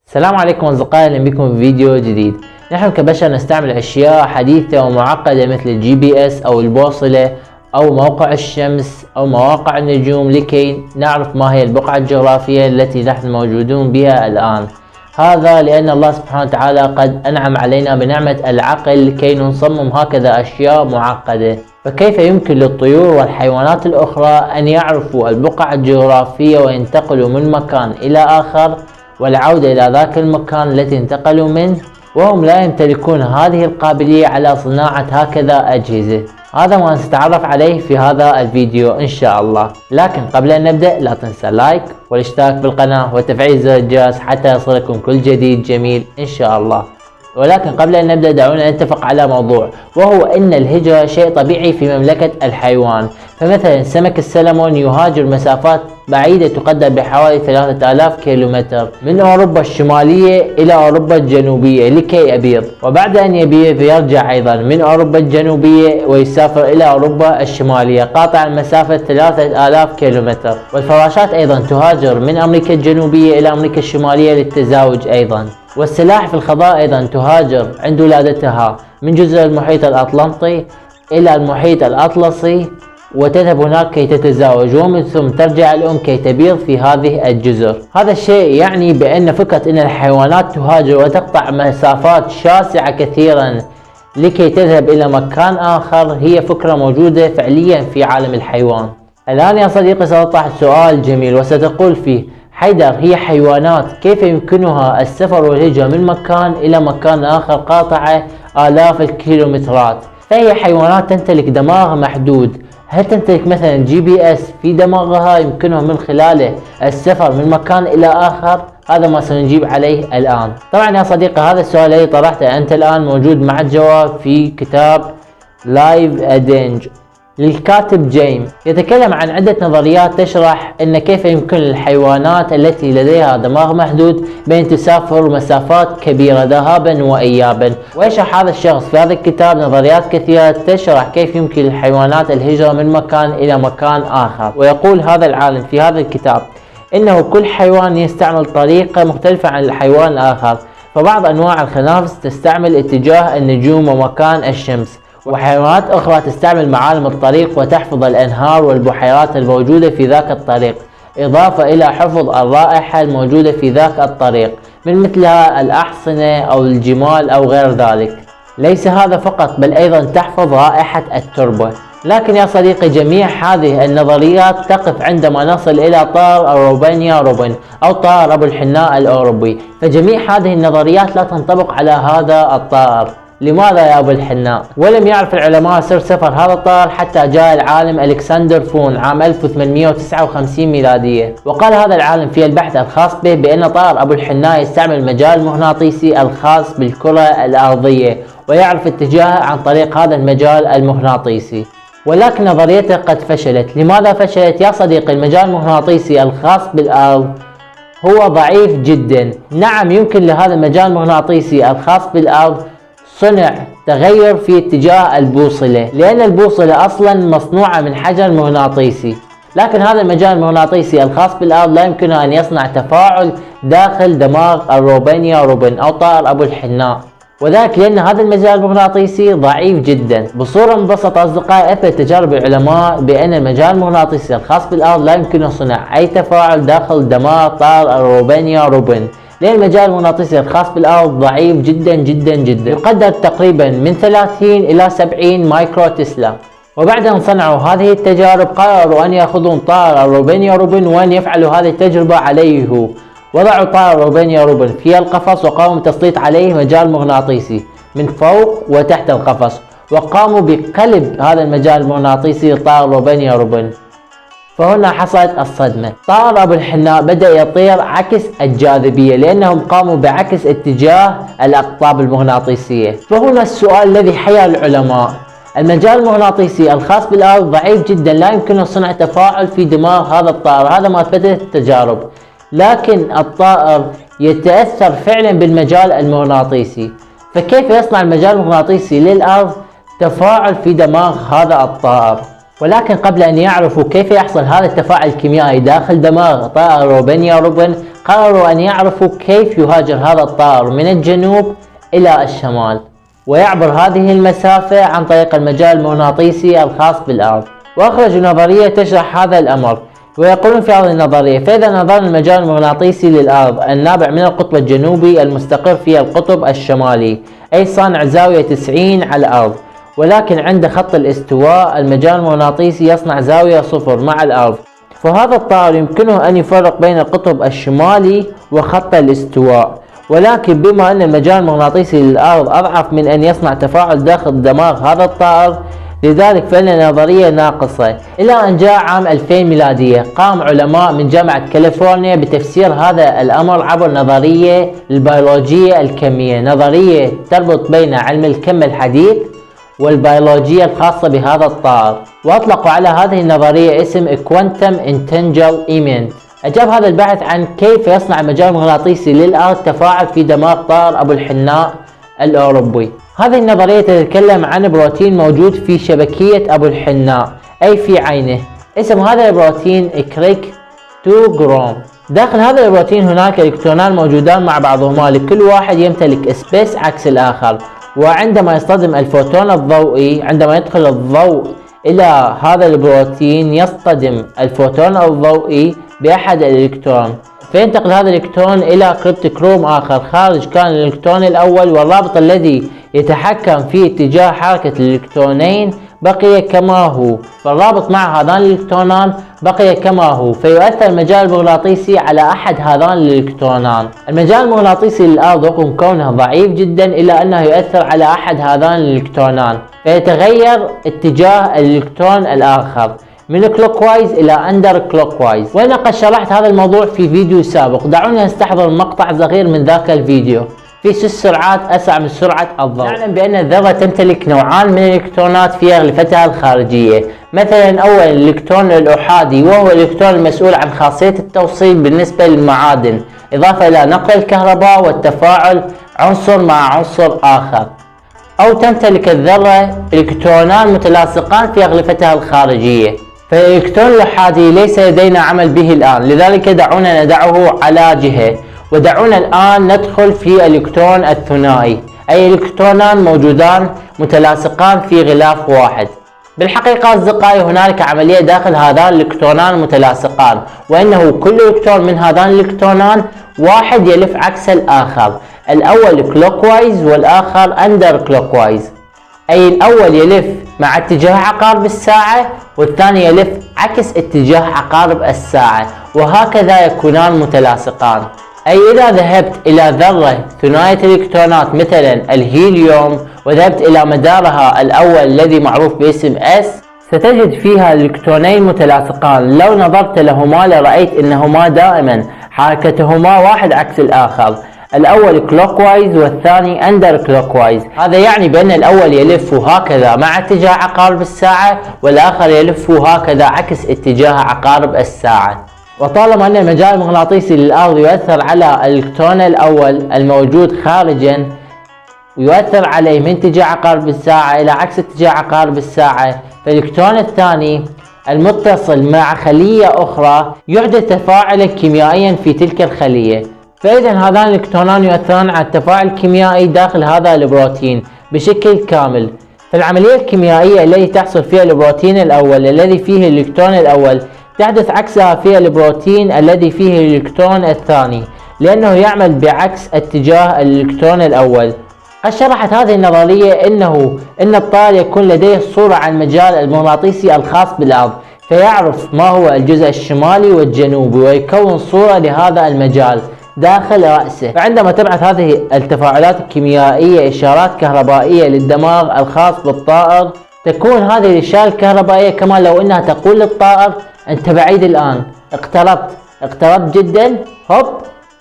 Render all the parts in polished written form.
السلام عليكم أصدقائي، أهلا بكم في فيديو جديد. نحن كبشر نستعمل أشياء حديثة ومعقدة مثل الجي بي اس أو البوصلة أو موقع الشمس أو مواقع النجوم لكي نعرف ما هي البقعة الجغرافية التي نحن موجودون بها الآن. هذا لأن الله سبحانه وتعالى قد أنعم علينا بنعمة العقل لكي نصمم هكذا أشياء معقدة. فكيف يمكن للطيور والحيوانات الأخرى أن يعرفوا البقعة الجغرافية وينتقلوا من مكان إلى آخر والعودة إلى ذاك المكان الذي انتقلوا منه وهم لا يمتلكون هذه القابلية على صناعة هكذا أجهزة؟ هذا ما سنتعرف عليه في هذا الفيديو إن شاء الله. لكن قبل أن نبدأ لا تنسى لايك والاشتراك بالقناة وتفعيل زر الجرس حتى يصلكم كل جديد جميل إن شاء الله. ولكن قبل أن نبدأ دعونا نتفق على موضوع، وهو أن الهجرة شيء طبيعي في مملكة الحيوان. فمثلا سمك السلمون يهاجر مسافات بعيدة تقدر بحوالي 3000 كيلومتر من أوروبا الشمالية إلى أوروبا الجنوبية لكي يبيض، وبعد أن يبيض يرجع أيضا من أوروبا الجنوبية ويسافر إلى أوروبا الشمالية قاطعا مسافة 3000 كيلومتر. والفراشات أيضا تهاجر من أمريكا الجنوبية إلى أمريكا الشمالية للتزاوج أيضا. والسلاحف الخضراء أيضا تهاجر عند ولادتها من جزر المحيط الأطلنطي إلى المحيط الأطلسي وتذهب هناك كي تتزاوج، ومن ثم ترجع الأم كي تبيض في هذه الجزر. هذا الشيء يعني بأن فكرة أن الحيوانات تهاجر وتقطع مسافات شاسعة كثيرا لكي تذهب إلى مكان آخر هي فكرة موجودة فعليا في عالم الحيوان. الآن يا صديقي سأطرح سؤال جميل وستقول فيه: حيدر، هي حيوانات كيف يمكنها السفر والهجرة من مكان إلى مكان آخر قاطعة آلاف الكيلومترات؟ فهي حيوانات تمتلك دماغ محدود. هل تمتلك مثلا جي بي اس في دماغها يمكنها من خلاله السفر من مكان إلى آخر؟ هذا ما سنجيب عليه الآن. طبعا يا صديقي هذا السؤال الذي طرحته أنت الآن موجود مع الجواب في كتاب لايف أدينج للكاتب جيم. يتكلم عن عدة نظريات تشرح أن كيف يمكن للحيوانات التي لديها دماغ محدود بأن تسافر مسافات كبيرة ذهابا وإيابا. ويشرح هذا الشخص في هذا الكتاب نظريات كثيرة تشرح كيف يمكن للحيوانات الهجرة من مكان إلى مكان آخر. ويقول هذا العالم في هذا الكتاب إنه كل حيوان يستعمل طريقة مختلفة عن الحيوان الآخر. فبعض أنواع الخنافس تستعمل اتجاه النجوم ومكان الشمس، وحيوانات أخرى تستعمل معالم الطريق وتحفظ الأنهار والبحيرات الموجودة في ذاك الطريق، إضافة إلى حفظ الرائحة الموجودة في ذاك الطريق من مثلها الأحصنة أو الجمال أو غير ذلك. ليس هذا فقط بل أيضا تحفظ رائحة التربة. لكن يا صديقي جميع هذه النظريات تقف عندما نصل إلى طائر الروبانيا روبن أو طائر أبو الحناء الأوروبي. فجميع هذه النظريات لا تنطبق على هذا الطائر. لماذا يا أبو الحناء؟ ولم يعرف العلماء سر سفر هذا الطائر حتى جاء العالم ألكسندر فون عام 1859 ميلادية، وقال هذا العالم في البحث الخاص به بأن طائر أبو الحناء يستعمل المجال المغناطيسي الخاص بالكرة الأرضية ويعرف اتجاهه عن طريق هذا المجال المغناطيسي. ولكن نظريته قد فشلت. لماذا فشلت يا صديقي؟ المجال المغناطيسي الخاص بالأرض هو ضعيف جدا. نعم يمكن لهذا المجال المغناطيسي الخاص بالأرض صنع تغير في اتجاه البوصلة، لأن البوصلة أصلا مصنوعة من حجر مغناطيسي. لكن هذا المجال المغناطيسي الخاص بالأرض لا يمكنه أن يصنع تفاعل داخل دماغ الروبانيا روبن أو طائر أبو الحناء، وذلك لأن هذا المجال المغناطيسي ضعيف جدا. بصورة مبسطة أصدقائي، أثبت تجارب العلماء بأن المجال المغناطيسي الخاص بالأرض لا يمكنه صنع أي تفاعل داخل دماغ طائر الروبانيا روبن، لأن المجال المغناطيسي الخاص بالأرض ضعيف جدا جدا جدا، يقدر تقريبا من 30 إلى 70 مايكرو تسلا. وبعد أن صنعوا هذه التجارب قرروا أن يأخذون طائر الروبانيا روبن وأن يفعلوا هذه التجربة عليه. وضعوا طائر الروبانيا روبن في القفص وقاموا بتسليط عليه مجال مغناطيسي من فوق وتحت القفص، وقاموا بقلب هذا المجال المغناطيسي لطائر الروبانيا روبن. فهنا حصلت الصدمة. طائر أبو الحناء بدأ يطير عكس الجاذبية لأنهم قاموا بعكس اتجاه الأقطاب المغناطيسية. فهنا السؤال الذي حير العلماء: المجال المغناطيسي الخاص بالأرض ضعيف جدا، لا يمكنه صنع تفاعل في دماغ هذا الطائر، هذا ما أثبتت التجارب. لكن الطائر يتأثر فعلا بالمجال المغناطيسي، فكيف يصنع المجال المغناطيسي للأرض تفاعل في دماغ هذا الطائر؟ ولكن قبل أن يعرفوا كيف يحصل هذا التفاعل الكيميائي داخل دماغ طائر روبينيا روبن، قرروا أن يعرفوا كيف يهاجر هذا الطائر من الجنوب إلى الشمال ويعبر هذه المسافة عن طريق المجال المغناطيسي الخاص بالأرض. وأخرجوا نظرية تشرح هذا الأمر، ويقولون في هذه النظرية: فإذا نظرنا المجال المغناطيسي للأرض النابع من القطب الجنوبي المستقر في القطب الشمالي، أي صانع زاوية 90 على الأرض، ولكن عند خط الاستواء المجال المغناطيسي يصنع زاوية 0 مع الأرض، فهذا الطائر يمكنه أن يفرق بين القطب الشمالي وخط الاستواء. ولكن بما أن المجال المغناطيسي للأرض أضعف من أن يصنع تفاعل داخل دماغ هذا الطائر، لذلك فإن النظرية ناقصة. إلى أن جاء عام 2000 ميلادية، قام علماء من جامعة كاليفورنيا بتفسير هذا الأمر عبر نظرية البيولوجية الكمية، نظرية تربط بين علم الكم الحديث والبيولوجيا الخاصة بهذا الطائر، وأطلقوا على هذه النظرية اسم Quantum Entanglement. أجاب هذا البحث عن كيف يصنع المجال المغناطيسي للأرض تفاعل في دماغ طائر أبو الحناء الأوروبي. هذه النظرية تتكلم عن بروتين موجود في شبكية أبو الحناء، أي في عينه. اسم هذا البروتين كريك 2 جروم. داخل هذا البروتين هناك إلكترونان موجودان مع بعضهما، لكل واحد يمتلك سبيس عكس الآخر. وعندما يصطدم الفوتون الضوئي، عندما يدخل الضوء إلى هذا البروتين، يصطدم الفوتون الضوئي بأحد الإلكترون، فينتقل هذا الإلكترون إلى كريبتوكروم آخر خارج كان الإلكترون الأول، والرابط الذي يتحكم في اتجاه حركة الإلكترونين بقي كما هو، فالرابط مع هذان الإلكترونان بقي كما هو، فيؤثر المجال المغناطيسي على أحد هذان الإلكترونان. المجال المغناطيسي للأرض رغم كونه ضعيف جدا إلا أنه يؤثر على أحد هذان الإلكترونان، فيتغير اتجاه الإلكترون الآخر من كلوكوايز إلى أندر كلوكوايز. وأنا قد شرحت هذا الموضوع في فيديو سابق، دعونا نستحضر مقطع صغير من ذاك الفيديو. في 6 سرعات أسرع من سرعة الضوء. نعلم بأن الذرة تمتلك نوعان من الإلكترونات في أغلفتها الخارجية. مثلا أول الإلكترون الأحادي، وهو الإلكترون المسؤول عن خاصية التوصيل بالنسبة للمعادن، إضافة إلى نقل الكهرباء والتفاعل عنصر مع عنصر آخر. أو تمتلك الذرة إلكترونان متلاصقان في أغلفتها الخارجية. فالإلكترون الأحادي ليس لدينا عمل به الآن، لذلك دعونا ندعه على جهة. ودعونا الآن ندخل في الإلكترون الثنائي، أي إلكترونان موجودان متلاصقان في غلاف واحد. بالحقيقة أصدقائي، هنالك عملية داخل هذان الإلكترونان المتلاصقان، وأنه كل إلكترون من هذان الإلكترونان واحد يلف عكس الآخر، الأول كلوكوايز والآخر أندر كلوكوايز، أي الأول يلف مع اتجاه عقارب الساعة والثاني يلف عكس اتجاه عقارب الساعة، وهكذا يكونان متلاصقان. أي إذا ذهبت إلى ذرة ثنائية الإلكترونات مثلا الهيليوم وذهبت إلى مدارها الأول الذي معروف باسم S، ستجد فيها الإلكترونين متلاصقان. لو نظرت لهما لرأيت أنهما دائما حركتهما واحد عكس الآخر، الأول كلوكوايز والثاني أندر كلوكوايز. هذا يعني بأن الأول يلف هكذا مع اتجاه عقارب الساعة، والآخر يلف هكذا عكس اتجاه عقارب الساعة. وطالما أن المجال المغناطيسي للأرض يؤثر على الإلكترون الأول الموجود خارجا، ويؤثر عليه من اتجاه عقارب الساعة إلى عكس اتجاه عقارب الساعة، فالإلكترون الثاني المتصل مع خلية أخرى يحدث تفاعلا كيميائيا في تلك الخلية. فإذا هذان الإلكترونان يؤثران على التفاعل الكيميائي داخل هذا البروتين بشكل كامل. فالعملية الكيميائية التي تحصل فيها البروتين الأول الذي فيه الإلكترون الأول تحدث عكسها في البروتين الذي فيه الإلكترون الثاني، لأنه يعمل بعكس اتجاه الإلكترون الأول. قد شرحت هذه النظرية إن الطائر يكون لديه صورة عن المجال المغناطيسي الخاص بالأرض، فيعرف ما هو الجزء الشمالي والجنوبي ويكون صورة لهذا المجال داخل رأسه. فعندما تبعث هذه التفاعلات الكيميائية إشارات كهربائية للدماغ الخاص بالطائر، تكون هذه الإشارة الكهربائية كما لو أنها تقول للطائر: أنت بعيد الآن، اقتربت جدا، هوب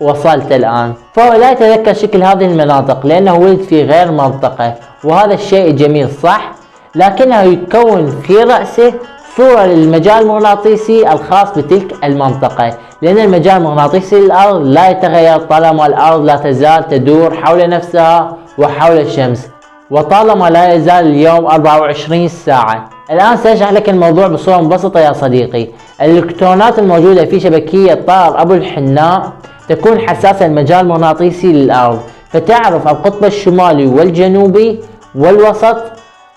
وصلت الآن. فهو لا يتذكر شكل هذه المناطق لأنه ولد في غير منطقة، وهذا الشيء جميل صح؟ لكنه يكون في رأسه صورة للمجال المغناطيسي الخاص بتلك المنطقة، لأن المجال المغناطيسي للأرض لا يتغير طالما الأرض لا تزال تدور حول نفسها وحول الشمس، وطالما لا يزال اليوم 24 ساعة. الآن سأشرح لك الموضوع بصورة مبسطة يا صديقي. الإلكترونات الموجودة في شبكية طائر أبو الحناء تكون حساسة للمجال المغناطيسي للأرض، فتعرف القطب الشمالي والجنوبي والوسط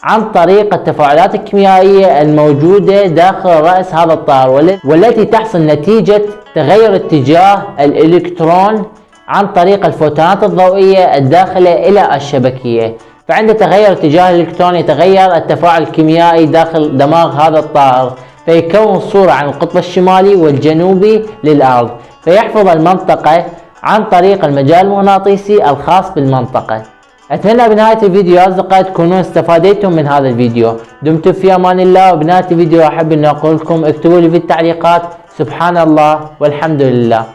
عن طريق التفاعلات الكيميائية الموجودة داخل رأس هذا الطائر، والتي تحصل نتيجة تغير اتجاه الإلكترون عن طريق الفوتونات الضوئية الداخلة إلى الشبكية. فعند تغير اتجاه الإلكترون يتغير التفاعل الكيميائي داخل دماغ هذا الطائر، فيكون صورة عن القطب الشمالي والجنوبي للأرض، فيحفظ المنطقة عن طريق المجال المغناطيسي الخاص بالمنطقة. أتمنى بنهاية الفيديو يا أصدقائي تكونون استفادتم من هذا الفيديو. دمتم في أمان الله. وبنهاية الفيديو أحب أن أقول لكم اكتبوا لي في التعليقات سبحان الله والحمد لله.